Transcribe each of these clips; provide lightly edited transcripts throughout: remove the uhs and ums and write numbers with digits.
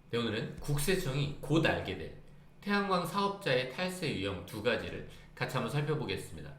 네, 오늘은 국세청이 곧 알게 될 태양광 사업자의 탈세 유형 두 가지를 같이 한번 살펴보겠습니다.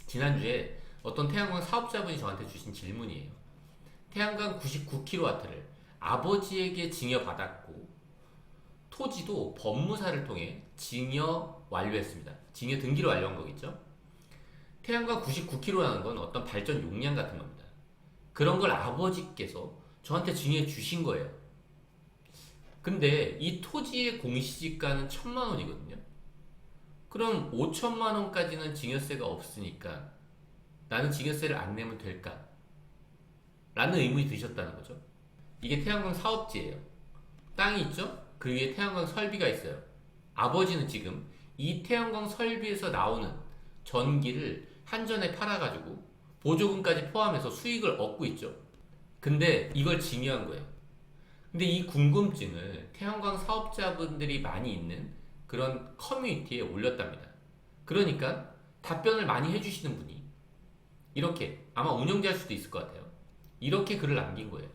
지난주에 어떤 태양광 사업자분이 저한테 주신 질문이에요. 태양광 99kW를 아버지에게 증여받았고 토지도 법무사를 통해 증여 완료했습니다. 증여 등기를 완료한 거겠죠. 태양광 99kW라는 건 어떤 발전 용량 같은 겁니다. 그런 걸 아버지께서 저한테 증여해 주신 거예요. 근데 이 토지의 공시지가는 1,000만 원이거든요. 그럼 5천만 원까지는 증여세가 없으니까 나는 증여세를 안 내면 될까? 라는 의문이 드셨다는 거죠. 이게 태양광 사업지예요. 땅이 있죠? 그 위에 태양광 설비가 있어요. 아버지는 지금 이 태양광 설비에서 나오는 전기를 한전에 팔아가지고 보조금까지 포함해서 수익을 얻고 있죠. 근데 이걸 증여한 거예요. 근데 이 궁금증을 태양광 사업자분들이 많이 있는 그런 커뮤니티에 올렸답니다. 그러니까 답변을 많이 해주시는 분이 이렇게, 아마 운영자일 수도 있을 것 같아요. 이렇게 글을 남긴 거예요.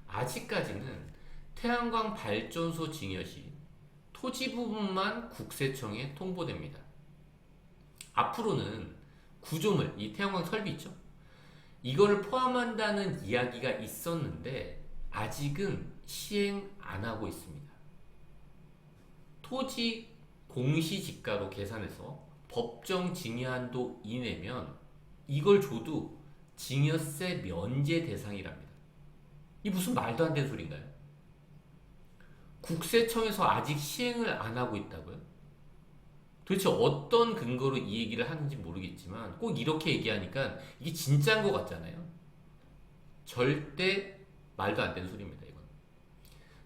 아직까지는 태양광 발전소 증여 시 토지 부분만 국세청에 통보됩니다. 앞으로는 구조물, 이 태양광 설비 있죠? 이거를 포함한다는 이야기가 있었는데 아직은 시행 안 하고 있습니다. 토지 공시지가로 계산해서 법정 증여한도 이내면 이걸 줘도 증여세 면제 대상이랍니다. 이 무슨 말도 안 되는 소린가요? 국세청에서 아직 시행을 안 하고 있다고요? 도대체 어떤 근거로 이 얘기를 하는지 모르겠지만 꼭 이렇게 얘기하니까 이게 진짜인 것 같잖아요. 절대 말도 안 되는 소리입니다. 이건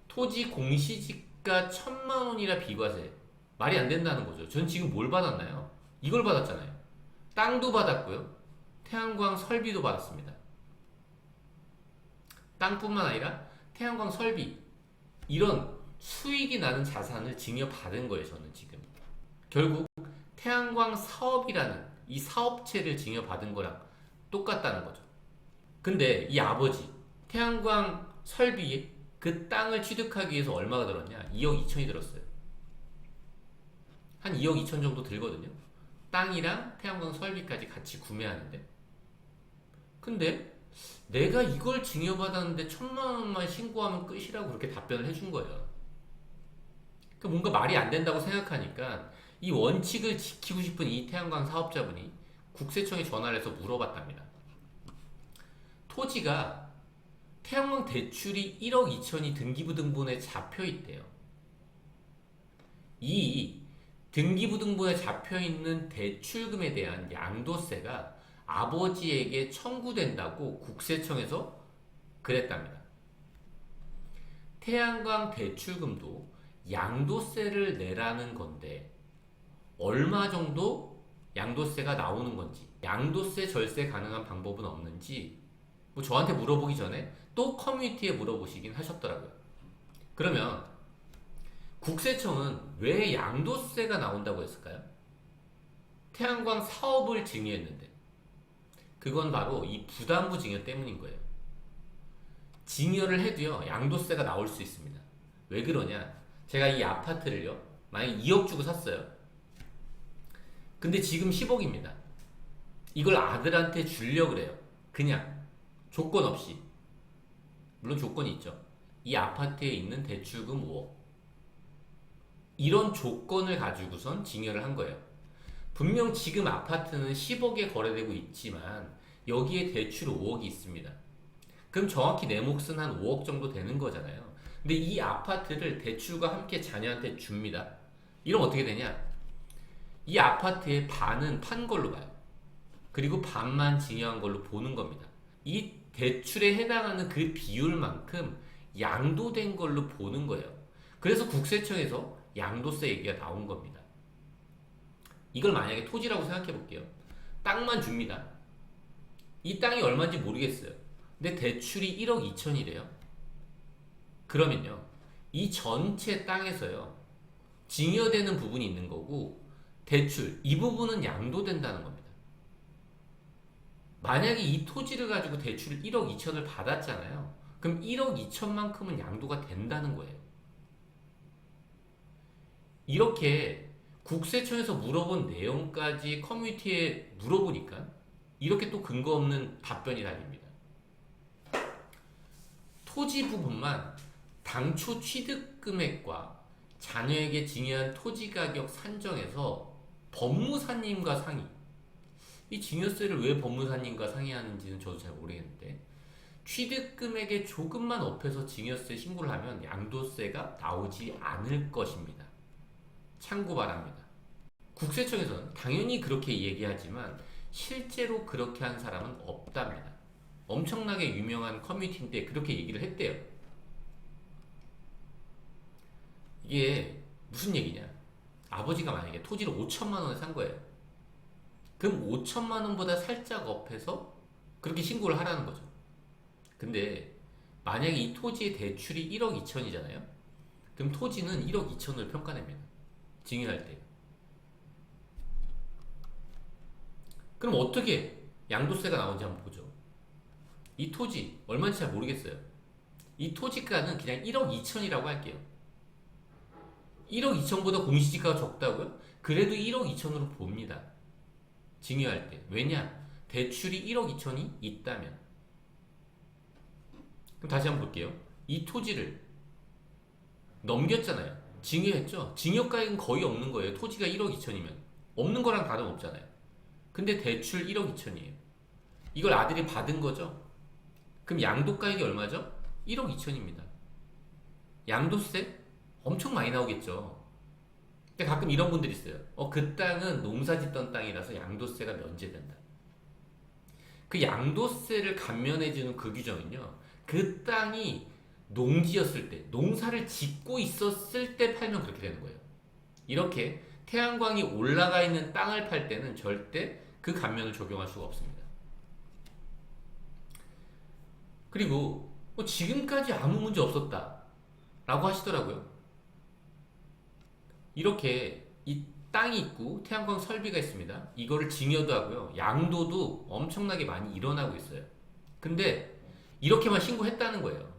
토지 공시지가 1,000만 원이라 비과세, 말이 안 된다는 거죠. 전 지금 뭘 받았나요? 이걸 받았잖아요. 땅도 받았고요, 태양광 설비도 받았습니다. 땅뿐만 아니라 태양광 설비, 이런 수익이 나는 자산을 증여받은 거예요. 저는 지금 결국 태양광 사업이라는 이 사업체를 증여받은 거랑 똑같다는 거죠. 근데 이 아버지, 태양광 설비에 그 땅을 취득하기 위해서 얼마가 들었냐? 2억 2천이 들었어요. 한 2억 2천 정도 들거든요. 땅이랑 태양광 설비까지 같이 구매하는데. 근데 내가 이걸 증여받았는데 1,000만 원만 신고하면 끝이라고 그렇게 답변을 해준 거예요. 그러니까 뭔가 말이 안 된다고 생각하니까 이 원칙을 지키고 싶은 이 태양광 사업자분이 국세청에 전화를 해서 물어봤답니다. 토지가 태양광 대출이 1억 2천이 등기부등본에 잡혀 있대요. 이 등기부등본에 잡혀 있는 대출금에 대한 양도세가 아버지에게 청구된다고 국세청에서 그랬답니다. 태양광 대출금도 양도세를 내라는 건데 얼마 정도 양도세가 나오는 건지, 양도세 절세 가능한 방법은 없는지 뭐 저한테 물어보기 전에 또 커뮤니티에 물어보시긴 하셨더라고요. 그러면 국세청은 왜 양도세가 나온다고 했을까요? 태양광 사업을 증여했는데. 그건 바로 이 부담부 증여 때문인 거예요. 증여를 해도요, 양도세가 나올 수 있습니다. 왜 그러냐? 제가 이 아파트를요, 만약에 2억 주고 샀어요. 근데 지금 10억입니다. 이걸 아들한테 주려고 그래요. 그냥 조건 없이. 물론 조건이 있죠. 이 아파트에 있는 대출금 5억. 이런 조건을 가지고선 증여를 한 거예요. 분명 지금 아파트는 10억에 거래되고 있지만 여기에 대출 5억이 있습니다. 그럼 정확히 내 몫은 한 5억 정도 되는 거잖아요. 근데 이 아파트를 대출과 함께 자녀한테 줍니다. 이러면 어떻게 되냐? 이 아파트의 반은 판 걸로 봐요. 그리고 반만 증여한 걸로 보는 겁니다. 이 대출에 해당하는 그 비율만큼 양도된 걸로 보는 거예요. 그래서 국세청에서 양도세 얘기가 나온 겁니다. 이걸 만약에 토지라고 생각해 볼게요. 땅만 줍니다. 이 땅이 얼마인지 모르겠어요. 근데 대출이 1억 2천이래요. 그러면요, 이 전체 땅에서요, 증여되는 부분이 있는 거고 대출, 이 부분은 양도된다는 겁니다. 만약에 이 토지를 가지고 대출을 1억 2천을 받았잖아요. 그럼 1억 2천만큼은 양도가 된다는 거예요. 이렇게 국세청에서 물어본 내용까지 커뮤니티에 물어보니까 이렇게 또 근거 없는 답변이 달립니다. 토지 부분만 당초 취득 금액과 자녀에게 증여한 토지 가격 산정에서 법무사님과 상의. 이 증여세를 왜 법무사님과 상의하는지는 저도 잘 모르겠는데, 취득 금액에 조금만 업해서 증여세 신고를 하면 양도세가 나오지 않을 것입니다. 참고 바랍니다. 국세청에서는 당연히 그렇게 얘기하지만 실제로 그렇게 한 사람은 없답니다. 엄청나게 유명한 커뮤니티인데 그렇게 얘기를 했대요. 이게 무슨 얘기냐? 아버지가 만약에 토지를 5천만 원에 산 거예요. 그럼 5천만 원보다 살짝 업해서 그렇게 신고를 하라는 거죠. 근데 만약에 이 토지의 대출이 1억 2천이잖아요. 그럼 토지는 1억 2천을 평가냅니다. 증여할 때. 그럼 어떻게 양도세가 나오는지 한번 보죠. 이 토지 얼마인지 잘 모르겠어요. 이 토지가는 그냥 1억 2천이라고 할게요. 1억 2천보다 공시지가가 적다고요? 그래도 1억 2천으로 봅니다. 증여할 때. 왜냐? 대출이 1억 2천이 있다면. 그럼 다시 한번 볼게요. 이 토지를 넘겼잖아요. 증여했죠? 증여가액은 거의 없는 거예요. 토지가 1억 2천이면. 없는 거랑 다름없잖아요. 근데 대출 1억 2천이에요. 이걸 아들이 받은 거죠? 그럼 양도가액이 얼마죠? 1억 2천입니다. 양도세? 엄청 많이 나오겠죠. 근데 가끔 이런 분들이 있어요. 그 땅은 농사 짓던 땅이라서 양도세가 면제된다. 그 양도세를 감면해주는 그 규정은요, 그 땅이 농지였을 때, 농사를 짓고 있었을 때 팔면 그렇게 되는 거예요. 이렇게 태양광이 올라가 있는 땅을 팔 때는 절대 그 감면을 적용할 수가 없습니다. 그리고 지금까지 아무 문제 없었다 라고 하시더라고요. 이렇게 이 땅이 있고 태양광 설비가 있습니다. 이거를 증여도 하고요. 양도도 엄청나게 많이 일어나고 있어요. 근데 이렇게만 신고했다는 거예요.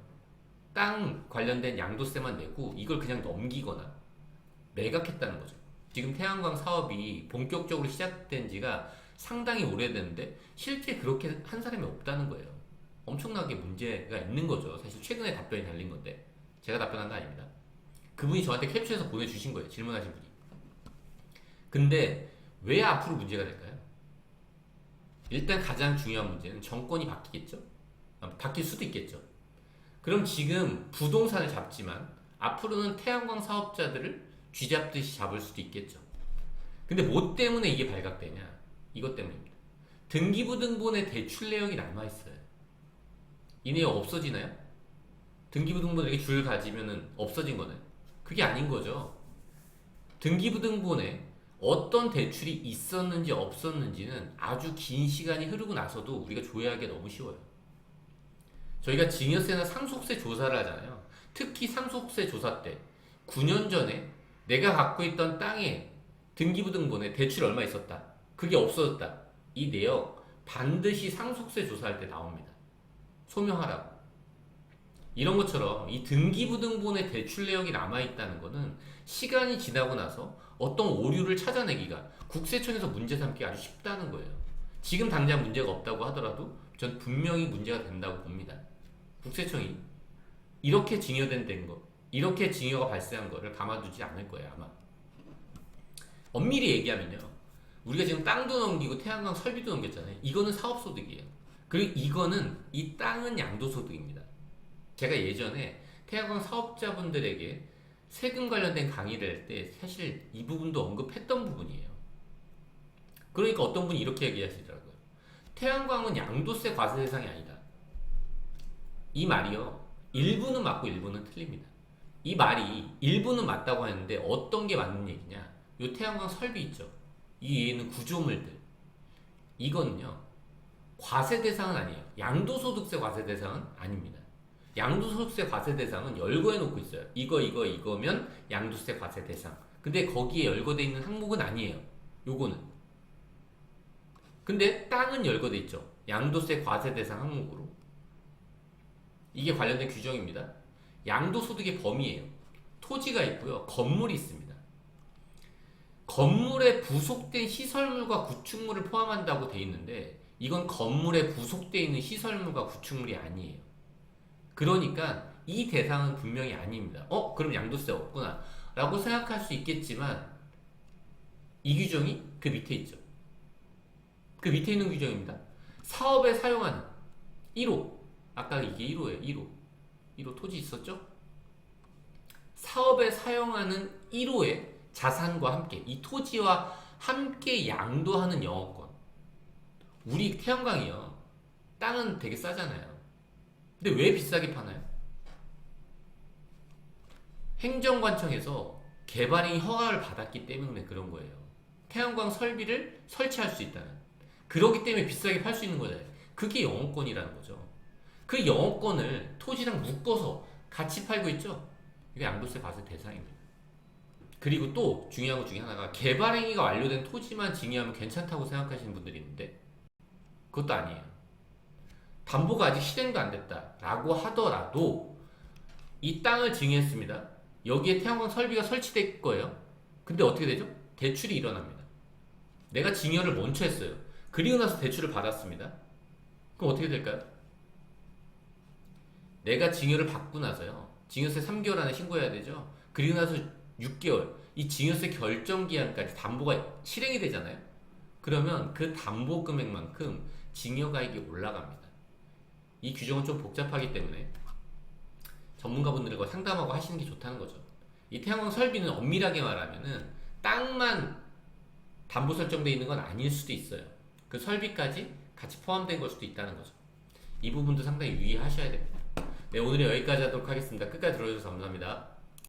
땅 관련된 양도세만 내고 이걸 그냥 넘기거나 매각했다는 거죠. 지금 태양광 사업이 본격적으로 시작된 지가 상당히 오래됐는데 실제 그렇게 한 사람이 없다는 거예요. 엄청나게 문제가 있는 거죠. 사실 최근에 답변이 달린 건데 제가 답변한 거 아닙니다. 그분이 저한테 캡처해서 보내주신 거예요. 질문하신 분이. 근데 왜 앞으로 문제가 될까요? 일단 가장 중요한 문제는 정권이 바뀌겠죠? 바뀔 수도 있겠죠. 그럼 지금 부동산을 잡지만 앞으로는 태양광 사업자들을 쥐잡듯이 잡을 수도 있겠죠. 근데 뭐 때문에 이게 발각되냐? 이것 때문입니다. 등기부등본에 대출 내역이 남아있어요. 이 내용 없어지나요? 등기부등본에 이렇게 줄 가지면은 없어진 거는 그게 아닌 거죠. 등기부등본에 어떤 대출이 있었는지 없었는지는 아주 긴 시간이 흐르고 나서도 우리가 조회하기가 너무 쉬워요. 저희가 증여세나 상속세 조사를 하잖아요. 특히 상속세 조사 때 9년 전에 내가 갖고 있던 땅에 등기부등본에 대출 얼마 있었다. 그게 없어졌다. 이 내역 반드시 상속세 조사할 때 나옵니다. 소명하라고. 이런 것처럼 이 등기부등본에 대출 내역이 남아있다는 것은 시간이 지나고 나서 어떤 오류를 찾아내기가 국세청에서 문제 삼기가 아주 쉽다는 거예요. 지금 당장 문제가 없다고 하더라도 전 분명히 문제가 된다고 봅니다. 국세청이 이렇게 증여된 거, 이렇게 증여가 발생한 거를 가만두지 않을 거예요, 아마. 엄밀히 얘기하면요. 우리가 지금 땅도 넘기고 태양광 설비도 넘겼잖아요. 이거는 사업소득이에요. 그리고 이거는, 이 땅은 양도소득입니다. 제가 예전에 태양광 사업자분들에게 세금 관련된 강의를 할 때 사실 이 부분도 언급했던 부분이에요. 그러니까 어떤 분이 이렇게 얘기하시더라고요. 태양광은 양도세 과세 대상이 아니다. 이 말이요. 일부는 맞고 일부는 틀립니다. 이 말이 일부는 맞다고 하는데 어떤 게 맞는 얘기냐. 요 태양광 설비 있죠. 이 위에는 구조물들. 이거는요. 과세 대상은 아니에요. 양도소득세 과세 대상은 아닙니다. 양도소득세 과세 대상은 열거해 놓고 있어요. 이거면 양도세 과세 대상. 근데 거기에 열거돼 있는 항목은 아니에요. 요거는. 근데 땅은 열거돼 있죠. 양도세 과세 대상 항목으로. 이게 관련된 규정입니다. 양도소득의 범위예요. 토지가 있고요. 건물이 있습니다. 건물에 부속된 시설물과 구축물을 포함한다고 돼 있는데 이건 건물에 부속되어 있는 시설물과 구축물이 아니에요. 그러니까 이 대상은 분명히 아닙니다. 그럼 양도세 없구나 라고 생각할 수 있겠지만 이 규정이 그 밑에 있죠. 그 밑에 있는 규정입니다. 사업에 사용하는 1호, 아까 이게 1호예요. 1호 토지 있었죠? 사업에 사용하는 1호의 자산과 함께 이 토지와 함께 양도하는 영업권. 우리 태양광이요, 땅은 되게 싸잖아요. 근데 왜 비싸게 파나요? 행정관청에서 개발행위 허가를 받았기 때문에 그런 거예요. 태양광 설비를 설치할 수 있다는. 그렇기 때문에 비싸게 팔 수 있는 거잖아요. 그게 영업권이라는 거죠. 그 영업권을 토지랑 묶어서 같이 팔고 있죠. 이게 양도세 과세 대상입니다. 그리고 또 중요한 것 중에 하나가 개발행위가 완료된 토지만 징여하면 괜찮다고 생각하시는 분들이 있는데 그것도 아니에요. 담보가 아직 실행도 안 됐다라고 하더라도 이 땅을 징여했습니다. 여기에 태양광 설비가 설치될 거예요. 근데 어떻게 되죠? 대출이 일어납니다. 내가 징여를 먼저 했어요. 그리고 나서 대출을 받았습니다. 그럼 어떻게 될까요? 내가 징여를 받고 나서요, 징여세 3개월 안에 신고해야 되죠. 그리고 나서 6개월, 이 징여세 결정 기한까지 담보가 실행이 되잖아요. 그러면 그 담보 금액만큼 징여가액이 올라갑니다. 이 규정은 좀 복잡하기 때문에 전문가분들과 상담하고 하시는 게 좋다는 거죠. 이 태양광 설비는 엄밀하게 말하면은 땅만 담보 설정되어 있는 건 아닐 수도 있어요. 그 설비까지 같이 포함된 걸 수도 있다는 거죠. 이 부분도 상당히 유의하셔야 됩니다. 네, 오늘은 여기까지 하도록 하겠습니다. 끝까지 들어주셔서 감사합니다.